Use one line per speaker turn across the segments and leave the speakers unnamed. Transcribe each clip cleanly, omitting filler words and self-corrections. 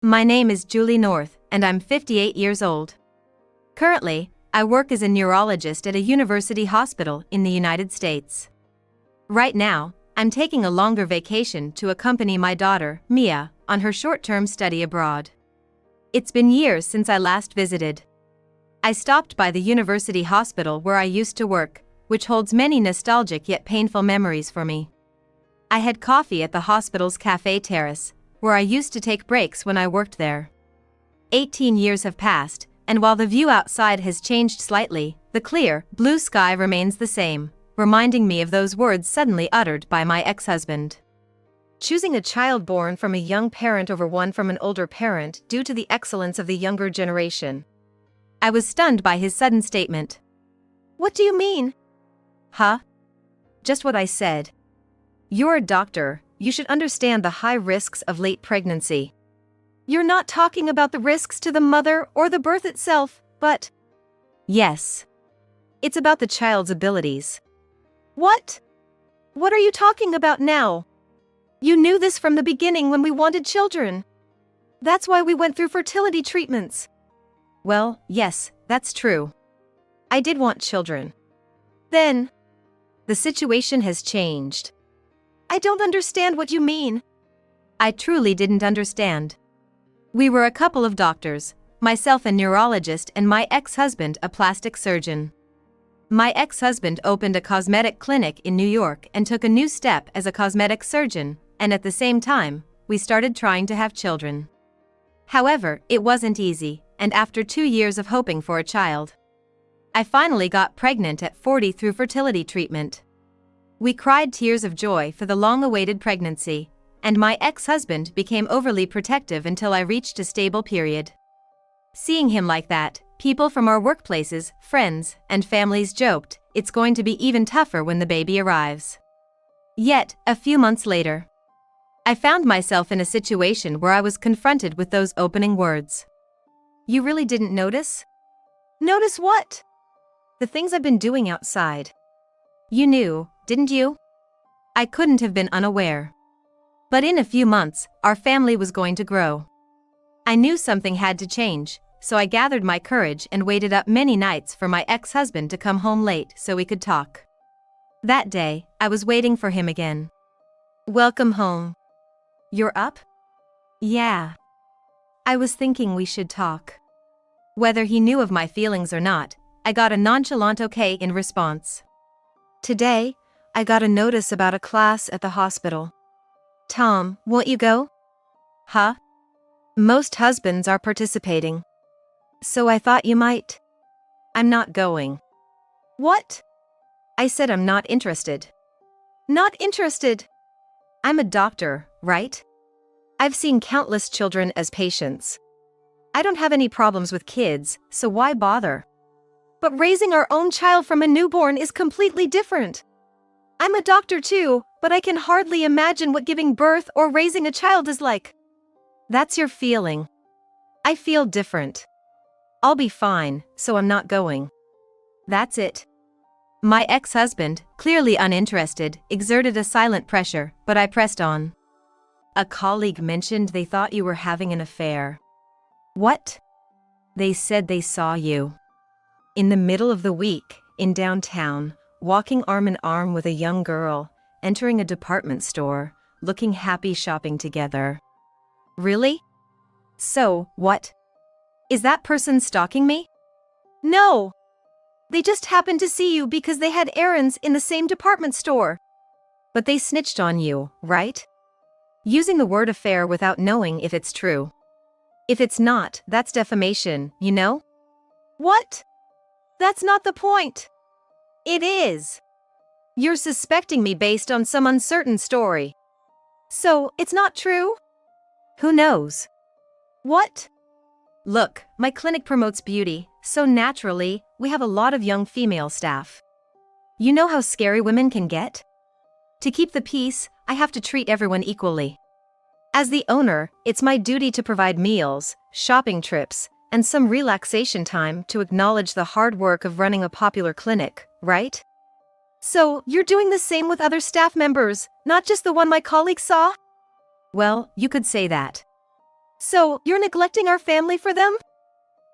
My name is Julie North, and I'm 58 years old. Currently, I work as a neurologist at a university hospital in the United States. Right now, I'm taking a longer vacation to accompany my daughter, Mia, on her short-term study abroad. It's been years since I last visited. I stopped by the university hospital where I used to work, which holds many nostalgic yet painful memories for me. I had coffee at the hospital's cafe terrace, where I used to take breaks when I worked there. 18 years have passed, and while the view outside has changed slightly, the clear, blue sky remains the same, reminding me of those words suddenly uttered by my ex-husband. Choosing a child born from a young parent over one from an older parent due to the excellence of the younger generation. I was stunned by his sudden statement. "What do you mean?" "Huh? Just what I said. You're a doctor, you should understand the high risks of late pregnancy." "You're not talking about the risks to the mother or the birth itself, but..." "Yes. It's about the child's abilities." "What? What are you talking about now? You knew this from the beginning when we wanted children. That's why we went through fertility treatments." "Well, yes, that's true. I did want children. Then, the situation has changed." "I don't understand what you mean." I truly didn't understand. We were a couple of doctors, myself a neurologist and my ex-husband a plastic surgeon. My ex-husband opened a cosmetic clinic in New York and took a new step as a cosmetic surgeon, and at the same time, we started trying to have children. However, it wasn't easy, and after 2 years of hoping for a child, I finally got pregnant at 40 through fertility treatment. We cried tears of joy for the long-awaited pregnancy, and my ex-husband became overly protective until I reached a stable period. Seeing him like that, people from our workplaces, friends, and families joked, "It's going to be even tougher when the baby arrives." Yet, a few months later, I found myself in a situation where I was confronted with those opening words. "You really didn't notice?" "Notice what?" "The things I've been doing outside." "You knew, didn't you?" I couldn't have been unaware. But in a few months, our family was going to grow. I knew something had to change, so I gathered my courage and waited up many nights for my ex-husband to come home late so we could talk. That day, I was waiting for him again. "Welcome home. You're up?" "Yeah. I was thinking we should talk." Whether he knew of my feelings or not, I got a nonchalant okay in response. "Today, I got a notice about a class at the hospital. Tom, won't you go?" "Huh? Most husbands are participating. So I thought you might." "I'm not going." "What?" I said I'm not interested. "Not interested?" I'm a doctor, right? I've seen countless children as patients. I don't have any problems with kids, so why bother? "But raising our own child from a newborn is completely different. I'm a doctor too, but I can hardly imagine what giving birth or raising a child is like." "That's your feeling. I feel different. I'll be fine, so I'm not going." That's it. My ex-husband, clearly uninterested, exerted a silent pressure, but I pressed on. "A colleague mentioned they thought you were having an affair." "What?" "They said they saw you in the middle of the week, in downtown, walking arm in arm with a young girl, entering a department store, looking happy shopping together." "Really? So, what? Is that person stalking me?" "No. They just happened to see you because they had errands in the same department store." "But they snitched on you, right? Using the word affair without knowing if it's true. If it's not, that's defamation, you know?" "What? That's not the point." "It is. You're suspecting me based on some uncertain story. So, it's not true?" "Who knows?" "What?" "Look, my clinic promotes beauty, so naturally, we have a lot of young female staff. You know how scary women can get? To keep the peace, I have to treat everyone equally. As the owner, it's my duty to provide meals, shopping trips, and some relaxation time to acknowledge the hard work of running a popular clinic, right?" "So, you're doing the same with other staff members, not just the one my colleague saw?" "Well, you could say that. So, you're neglecting our family for them?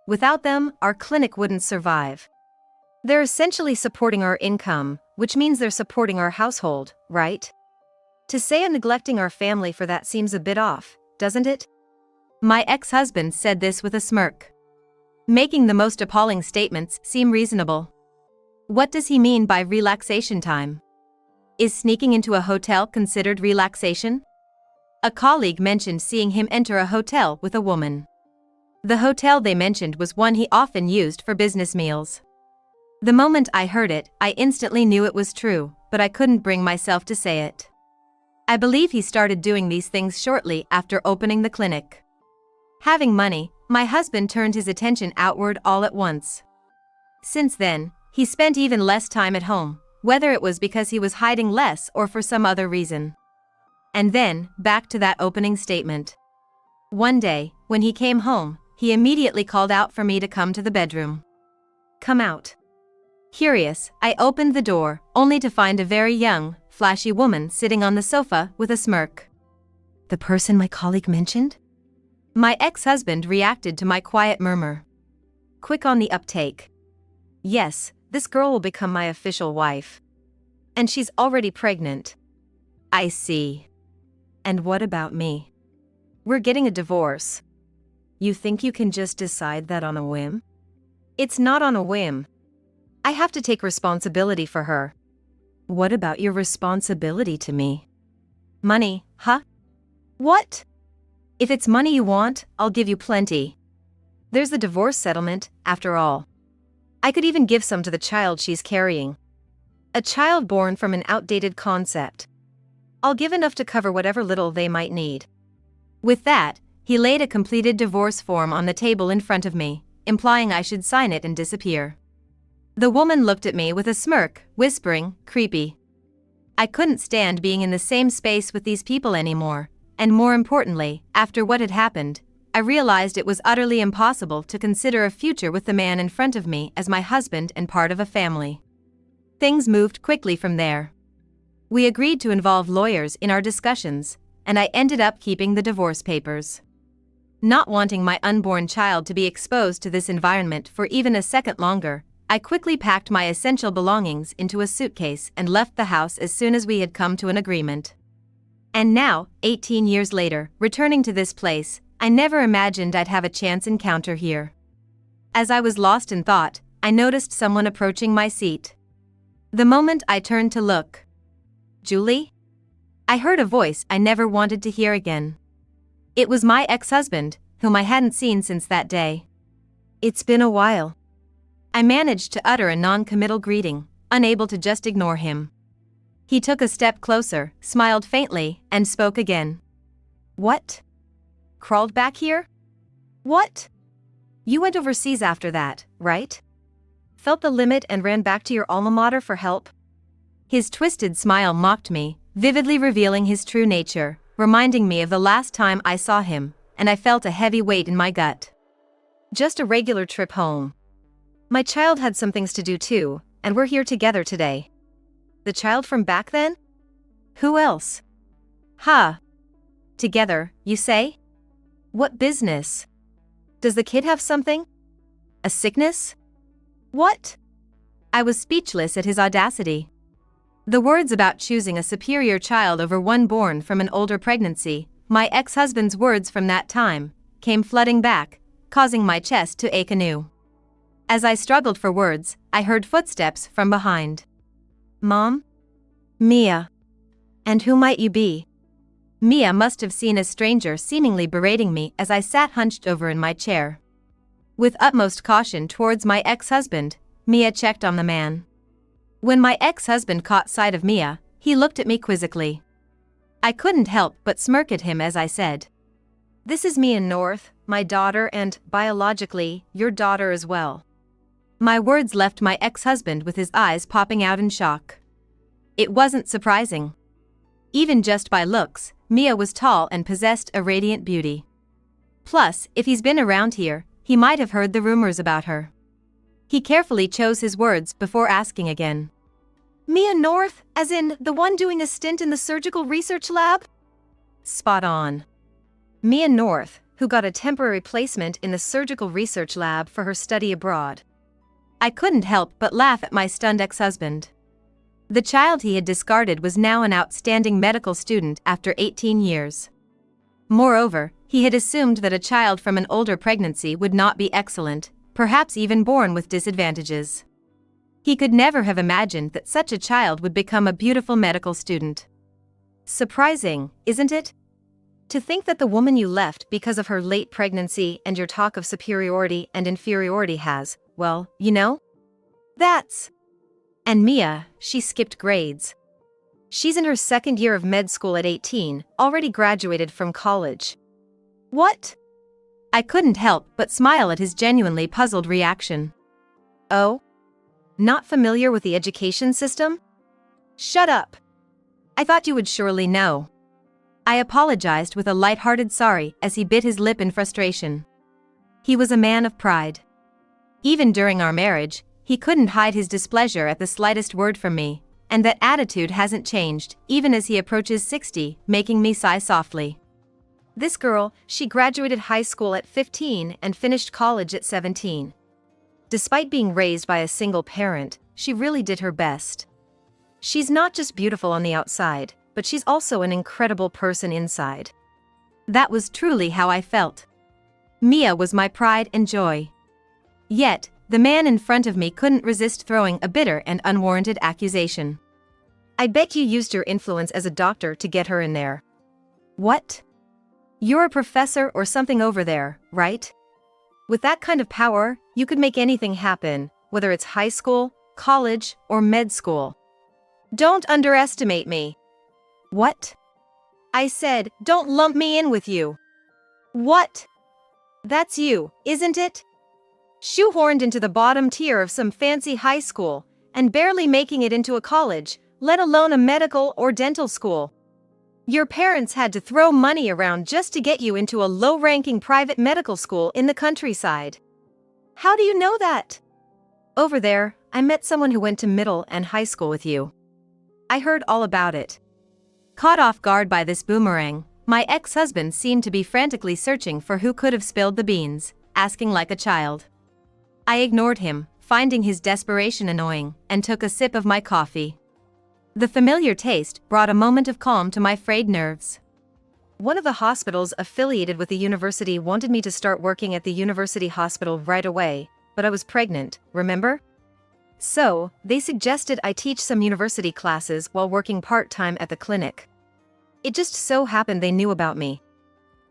Without them, our clinic wouldn't survive. They're essentially supporting our income, which means they're supporting our household, right? To say I'm neglecting our family for that seems a bit off, doesn't it? My ex-husband said this with a smirk, making the most appalling statements seem reasonable. What does he mean by relaxation time? Is sneaking into a hotel considered relaxation? A colleague mentioned seeing him enter a hotel with a woman. The hotel they mentioned was one he often used for business meals. The moment I heard it, I instantly knew it was true, but I couldn't bring myself to say it. I believe he started doing these things shortly after opening the clinic. Having money, my husband turned his attention outward all at once. Since then, he spent even less time at home, whether it was because he was hiding less or for some other reason. And then, back to that opening statement. One day, when he came home, he immediately called out for me to come to the bedroom. Come out. Curious, I opened the door, only to find a very young, flashy woman sitting on the sofa with a smirk. The person my colleague mentioned? My ex-husband reacted to my quiet murmur. Quick on the uptake. Yes, this girl will become my official wife. And she's already pregnant. I see. And what about me? We're getting a divorce. You think you can just decide that on a whim? It's not on a whim. I have to take responsibility for her. What about your responsibility to me? Money, huh? What? If it's money you want, I'll give you plenty. There's the divorce settlement, after all. I could even give some to the child she's carrying. A child born from an outdated concept. I'll give enough to cover whatever little they might need. With that, he laid a completed divorce form on the table in front of me, implying I should sign it and disappear. The woman looked at me with a smirk, whispering, creepy. I couldn't stand being in the same space with these people anymore, and more importantly, after what had happened, I realized it was utterly impossible to consider a future with the man in front of me as my husband and part of a family. Things moved quickly from there. We agreed to involve lawyers in our discussions, and I ended up keeping the divorce papers. Not wanting my unborn child to be exposed to this environment for even a second longer, I quickly packed my essential belongings into a suitcase and left the house as soon as we had come to an agreement. And now, 18 years later, returning to this place, I never imagined I'd have a chance encounter here. As I was lost in thought, I noticed someone approaching my seat. The moment I turned to look, Julie? I heard a voice I never wanted to hear again. It was my ex-husband, whom I hadn't seen since that day. It's been a while. I managed to utter a non-committal greeting, unable to just ignore him. He took a step closer, smiled faintly, and spoke again. What? Crawled back here? What? You went overseas after that, right? Felt the limit and ran back to your alma mater for help? His twisted smile mocked me, vividly revealing his true nature, reminding me of the last time I saw him, and I felt a heavy weight in my gut. Just a regular trip home. My child had some things to do too, and we're here together today. The child from back then? Who else? Huh. Together, you say? What business? Does the kid have something? A sickness? What? I was speechless at his audacity. The words about choosing a superior child over one born from an older pregnancy, my ex-husband's words from that time, came flooding back, causing my chest to ache anew. As I struggled for words, I heard footsteps from behind. Mom? Mia. And who might you be? Mia must have seen a stranger seemingly berating me as I sat hunched over in my chair. With utmost caution towards my ex-husband, Mia checked on the man. When my ex-husband caught sight of Mia, he looked at me quizzically. I couldn't help but smirk at him as I said, "This is Mia North, my daughter and, biologically, your daughter as well." My words left my ex-husband with his eyes popping out in shock. It wasn't surprising. Even just by looks, Mia was tall and possessed a radiant beauty. Plus, if he's been around here, he might have heard the rumors about her. He carefully chose his words before asking again. Mia North, as in the one doing a stint in the surgical research lab? Spot on. Mia North, who got a temporary placement in the surgical research lab for her study abroad. I couldn't help but laugh at my stunned ex-husband. The child he had discarded was now an outstanding medical student after 18 years. Moreover, he had assumed that a child from an older pregnancy would not be excellent, perhaps even born with disadvantages. He could never have imagined that such a child would become a beautiful medical student. Surprising, isn't it? To think that the woman you left because of her late pregnancy and your talk of superiority and inferiority has, well, you know? That's... And Mia, she skipped grades. She's in her second year of med school at 18, already graduated from college. What? I couldn't help but smile at his genuinely puzzled reaction. Oh? Not familiar with the education system? Shut up. I thought you would surely know. I apologized with a light-hearted sorry as he bit his lip in frustration. He was a man of pride. Even during our marriage, he couldn't hide his displeasure at the slightest word from me, and that attitude hasn't changed even as he approaches 60, making me sigh softly. This girl, she graduated high school at 15 and finished college at 17. Despite being raised by a single parent, she really did her best. She's not just beautiful on the outside, but she's also an incredible person inside. That was truly how I felt. Mia was my pride and joy. Yet, the man in front of me couldn't resist throwing a bitter and unwarranted accusation. I bet you used your influence as a doctor to get her in there. What? You're a professor or something over there, right? With that kind of power, you could make anything happen, whether it's high school, college, or med school. Don't underestimate me. What? I said, don't lump me in with you. What? That's you, isn't it? Shoehorned into the bottom tier of some fancy high school, and barely making it into a college, let alone a medical or dental school. Your parents had to throw money around just to get you into a low-ranking private medical school in the countryside. How do you know that? Over there, I met someone who went to middle and high school with you. I heard all about it. Caught off guard by this boomerang, my ex-husband seemed to be frantically searching for who could have spilled the beans, asking like a child. I ignored him, finding his desperation annoying, and took a sip of my coffee. The familiar taste brought a moment of calm to my frayed nerves. One of the hospitals affiliated with the university wanted me to start working at the university hospital right away, but I was pregnant, remember? So, they suggested I teach some university classes while working part-time at the clinic. It just so happened they knew about me.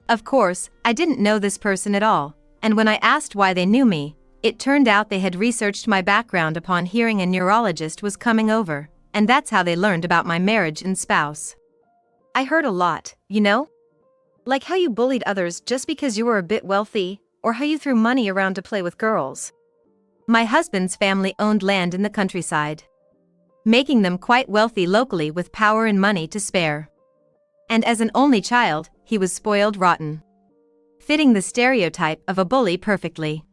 Of course, I didn't know this person at all, and when I asked why they knew me, it turned out they had researched my background upon hearing a neurologist was coming over, and that's how they learned about my marriage and spouse. I heard a lot, you know? Like how you bullied others just because you were a bit wealthy, or how you threw money around to play with girls. My husband's family owned land in the countryside, making them quite wealthy locally with power and money to spare. And as an only child, he was spoiled rotten, fitting the stereotype of a bully perfectly.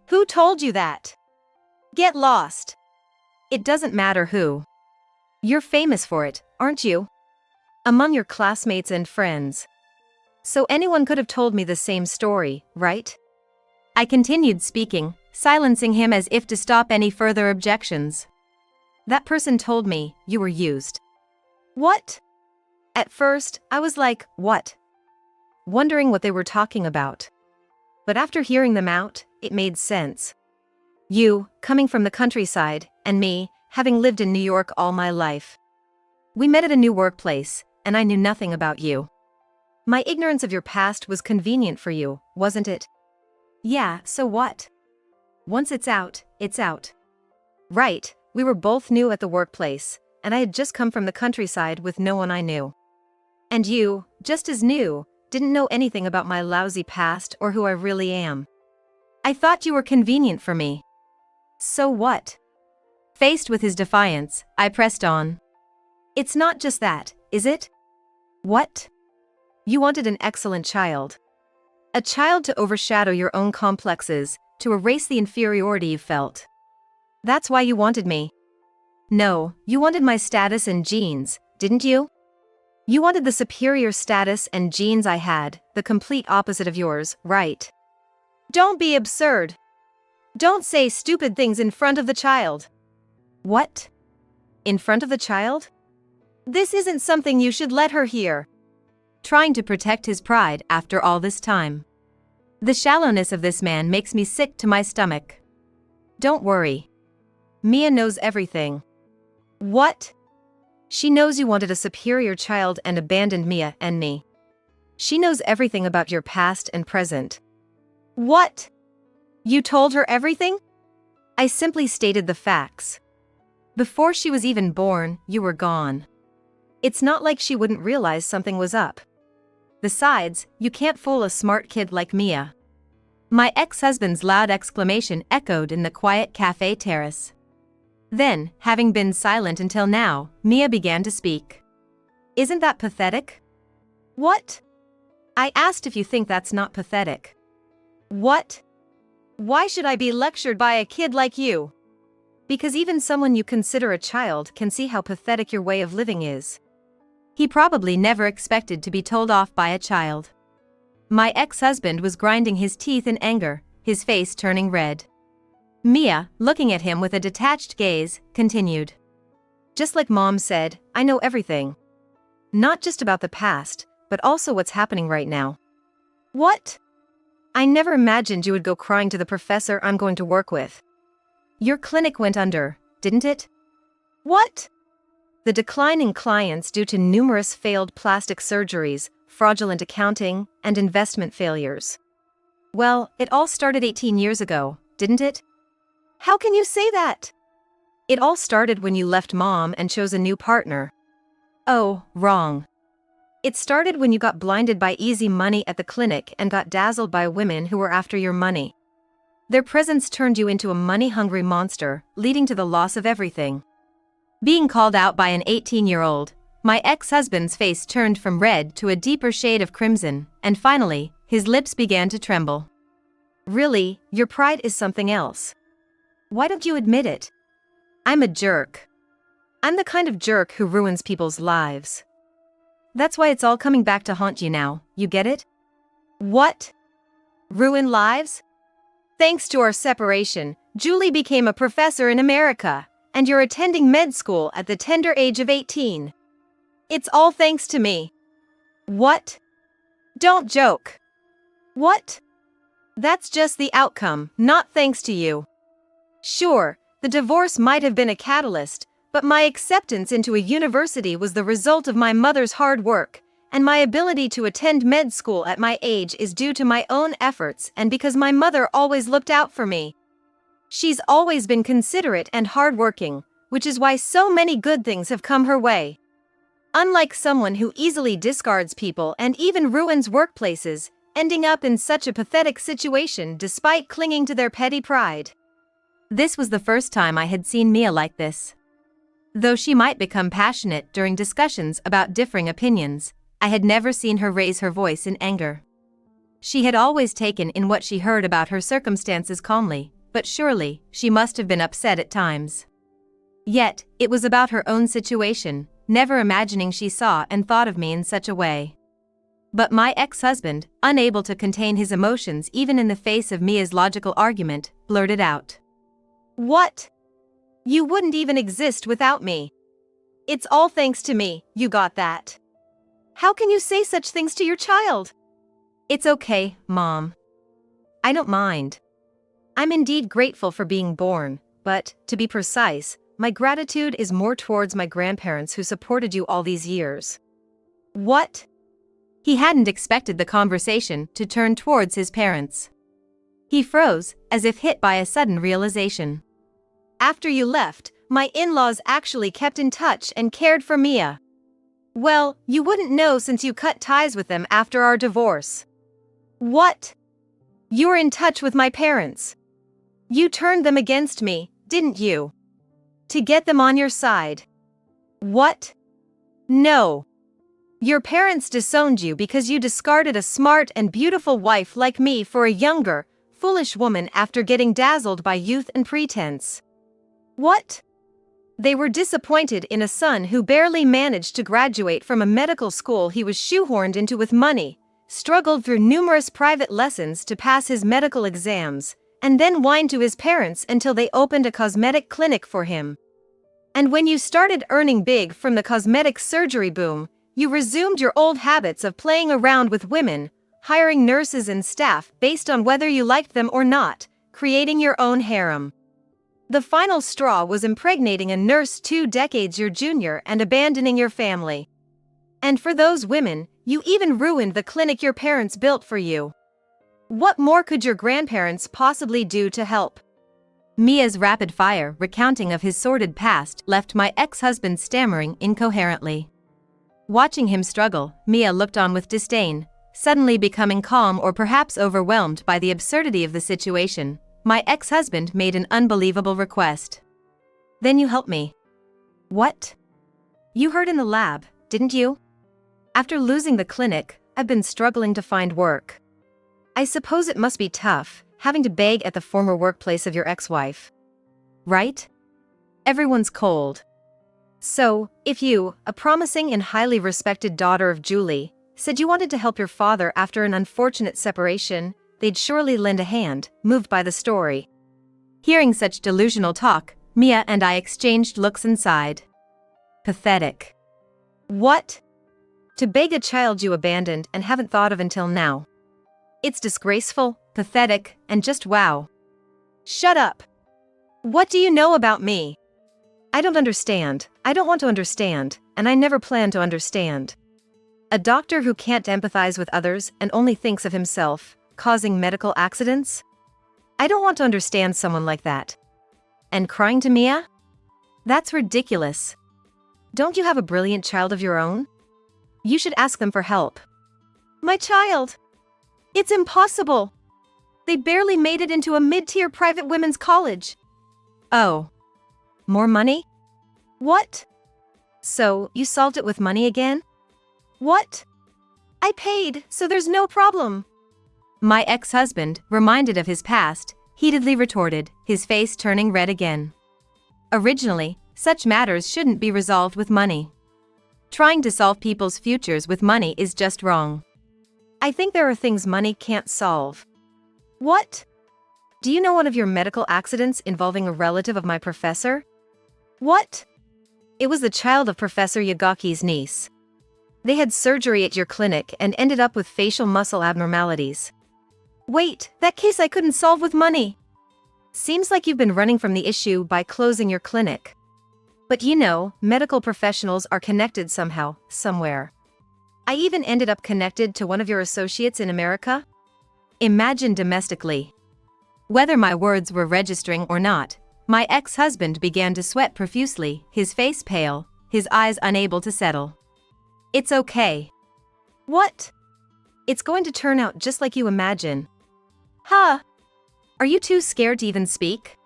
Who told you that? Get lost. It doesn't matter who. You're famous for it, aren't you? Among your classmates and friends. So anyone could have told me the same story, right? I continued speaking, silencing him as if to stop any further objections. That person told me you were used. What? At first, I was like, what? Wondering what they were talking about. But after hearing them out, it made sense. You, coming from the countryside, and me, having lived in New York all my life. We met at a new workplace, and I knew nothing about you. My ignorance of your past was convenient for you, wasn't it? Yeah, so what? Once it's out, it's out. Right, we were both new at the workplace, and I had just come from the countryside with no one I knew. And you, just as new, didn't know anything about my lousy past or who I really am. I thought you were convenient for me. So what? Faced with his defiance, I pressed on. It's not just that, is it? What? You wanted an excellent child. A child to overshadow your own complexes, to erase the inferiority you felt. That's why you wanted me. No, you wanted my status and genes, didn't you? You wanted the superior status and genes I had, the complete opposite of yours, right? Don't be absurd. Don't say stupid things in front of the child. What? In front of the child? This isn't something you should let her hear. Trying to protect his pride after all this time. The shallowness of this man makes me sick to my stomach. Don't worry. Mia knows everything. What? She knows you wanted a superior child and abandoned Mia and me. She knows everything about your past and present. What? You told her everything? I simply stated the facts. Before she was even born, you were gone. It's not like she wouldn't realize something was up. Besides, you can't fool a smart kid like Mia. My ex-husband's loud exclamation echoed in the quiet cafe terrace. Then, having been silent until now, Mia began to speak. Isn't that pathetic? What? I asked if you think that's not pathetic. What? Why should I be lectured by a kid like you? Because even someone you consider a child can see how pathetic your way of living is. He probably never expected to be told off by a child. My ex-husband was grinding his teeth in anger, his face turning red. Mia, looking at him with a detached gaze, continued. Just like Mom said, I know everything. Not just about the past, but also what's happening right now. What? I never imagined you would go crying to the professor I'm going to work with. Your clinic went under, didn't it? What? The decline in clients due to numerous failed plastic surgeries, fraudulent accounting, and investment failures. Well, it all started 18 years ago, didn't it? How can you say that? It all started when you left Mom and chose a new partner. Oh, wrong. It started when you got blinded by easy money at the clinic and got dazzled by women who were after your money. Their presence turned you into a money-hungry monster, leading to the loss of everything. Being called out by an 18-year-old, my ex-husband's face turned from red to a deeper shade of crimson, and finally, his lips began to tremble. Really, your pride is something else. Why don't you admit it? I'm a jerk. I'm the kind of jerk who ruins people's lives. That's why it's all coming back to haunt you now, you get it? What? Ruin lives? Thanks to our separation, Julie became a professor in America, and you're attending med school at the tender age of 18. It's all thanks to me. What? Don't joke. What? That's just the outcome, not thanks to you. Sure, the divorce might have been a catalyst, but my acceptance into a university was the result of my mother's hard work, and my ability to attend med school at my age is due to my own efforts and because my mother always looked out for me. She's always been considerate and hardworking, which is why so many good things have come her way. Unlike someone who easily discards people and even ruins workplaces, ending up in such a pathetic situation despite clinging to their petty pride. This was the first time I had seen Mia like this. Though she might become passionate during discussions about differing opinions, I had never seen her raise her voice in anger. She had always taken in what she heard about her circumstances calmly, but surely, she must have been upset at times. Yet, it was about her own situation, never imagining she saw and thought of me in such a way. But my ex-husband, unable to contain his emotions even in the face of Mia's logical argument, blurted out. What? You wouldn't even exist without me. It's all thanks to me, you got that. How can you say such things to your child? It's okay, Mom. I don't mind. I'm indeed grateful for being born, but, to be precise, my gratitude is more towards my grandparents who supported you all these years. What? He hadn't expected the conversation to turn towards his parents. He froze, as if hit by a sudden realization. After you left, my in-laws actually kept in touch and cared for Mia. Well, you wouldn't know since you cut ties with them after our divorce. What? You were in touch with my parents. You turned them against me, didn't you? To get them on your side. What? No. Your parents disowned you because you discarded a smart and beautiful wife like me for a younger, foolish woman after getting dazzled by youth and pretense. What? They were disappointed in a son who barely managed to graduate from a medical school he was shoehorned into with money, struggled through numerous private lessons to pass his medical exams, and then whined to his parents until they opened a cosmetic clinic for him. And when you started earning big from the cosmetic surgery boom, you resumed your old habits of playing around with women, hiring nurses and staff based on whether you liked them or not, creating your own harem. The final straw was impregnating a nurse 2 decades your junior and abandoning your family. And for those women, you even ruined the clinic your parents built for you. What more could your grandparents possibly do to help? Mia's rapid-fire recounting of his sordid past left my ex-husband stammering incoherently. Watching him struggle, Mia looked on with disdain, suddenly becoming calm or perhaps overwhelmed by the absurdity of the situation. My ex-husband made an unbelievable request. "Then you help me." "What?" "You heard in the lab, didn't you? After losing the clinic, I've been struggling to find work. I suppose it must be tough, having to beg at the former workplace of your ex-wife. Right? Everyone's cold. So, if you, a promising and highly respected daughter of Julie, said you wanted to help your father after an unfortunate separation, they'd surely lend a hand, moved by the story." Hearing such delusional talk, Mia and I exchanged looks and sighed. Pathetic. What? To beg a child you abandoned and haven't thought of until now. It's disgraceful, pathetic, and just wow. Shut up. What do you know about me? I don't understand, I don't want to understand, and I never plan to understand. A doctor who can't empathize with others and only thinks of himself, causing medical accidents? I don't want to understand someone like that. And crying to Mia? That's ridiculous. Don't you have a brilliant child of your own? You should ask them for help. My child! It's impossible! They barely made it into a mid-tier private women's college. Oh. More money? What? So, you solved it with money again? What? I paid, so there's no problem. My ex-husband, reminded of his past, heatedly retorted, his face turning red again. Originally, such matters shouldn't be resolved with money. Trying to solve people's futures with money is just wrong. I think there are things money can't solve. What? Do you know one of your medical accidents involving a relative of my professor? What? It was the child of Professor Yagaki's niece. They had surgery at your clinic and ended up with facial muscle abnormalities. Wait, that case I couldn't solve with money. Seems like you've been running from the issue by closing your clinic. But you know, medical professionals are connected somehow, somewhere. I even ended up connected to one of your associates in America. Imagine domestically. Whether my words were registering or not, my ex-husband began to sweat profusely, his face pale, his eyes unable to settle. It's okay. What? It's going to turn out just like you imagine. Huh? Are you too scared to even speak?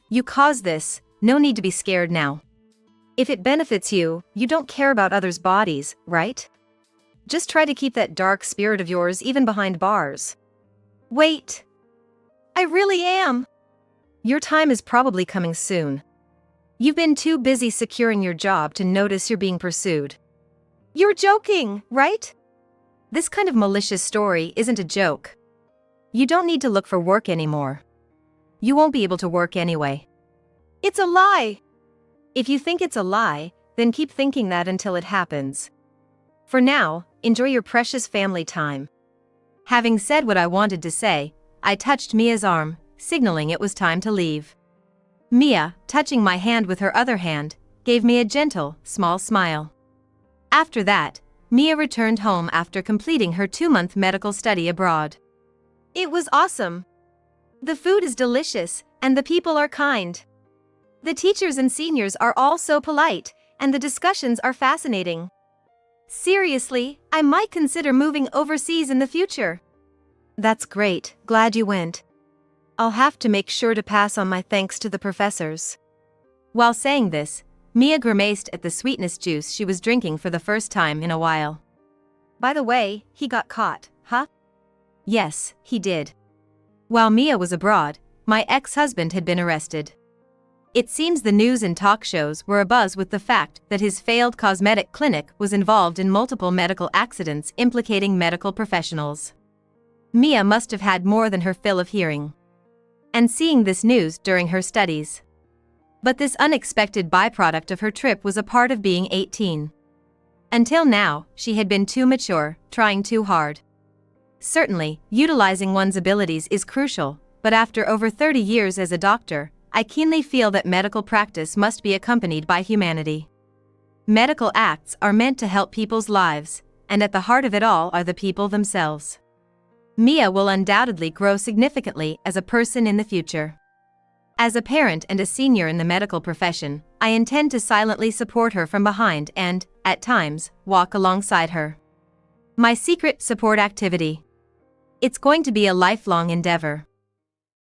You caused this, no need to be scared now. If it benefits you, you don't care about others' bodies, right? Just try to keep that dark spirit of yours even behind bars. Wait. I really am. Your time is probably coming soon. You've been too busy securing your job to notice you're being pursued. You're joking, right? This kind of malicious story isn't a joke. You don't need to look for work anymore. You won't be able to work anyway. It's a lie. If you think it's a lie, then keep thinking that until it happens. For now, enjoy your precious family time. Having said what I wanted to say, I touched Mia's arm, signaling it was time to leave. Mia, touching my hand with her other hand, gave me a gentle, small smile. After that, Mia returned home after completing her 2-month medical study abroad. It was awesome. The food is delicious, and the people are kind. The teachers and seniors are all so polite, and the discussions are fascinating. Seriously, I might consider moving overseas in the future. That's great, glad you went. I'll have to make sure to pass on my thanks to the professors. While saying this, Mia grimaced at the sweetness juice she was drinking for the first time in a while. By the way, he got caught, huh? Yes, he did. While Mia was abroad, my ex-husband had been arrested. It seems the news and talk shows were abuzz with the fact that his failed cosmetic clinic was involved in multiple medical accidents implicating medical professionals. Mia must have had more than her fill of hearing and seeing this news during her studies. But this unexpected byproduct of her trip was a part of being 18. Until now, she had been too mature, trying too hard. Certainly, utilizing one's abilities is crucial, but after over 30 years as a doctor, I keenly feel that medical practice must be accompanied by humanity. Medical acts are meant to help people's lives, and at the heart of it all are the people themselves. Mia will undoubtedly grow significantly as a person in the future. As a parent and a senior in the medical profession, I intend to silently support her from behind and, at times, walk alongside her. My secret support activity. It's going to be a lifelong endeavor.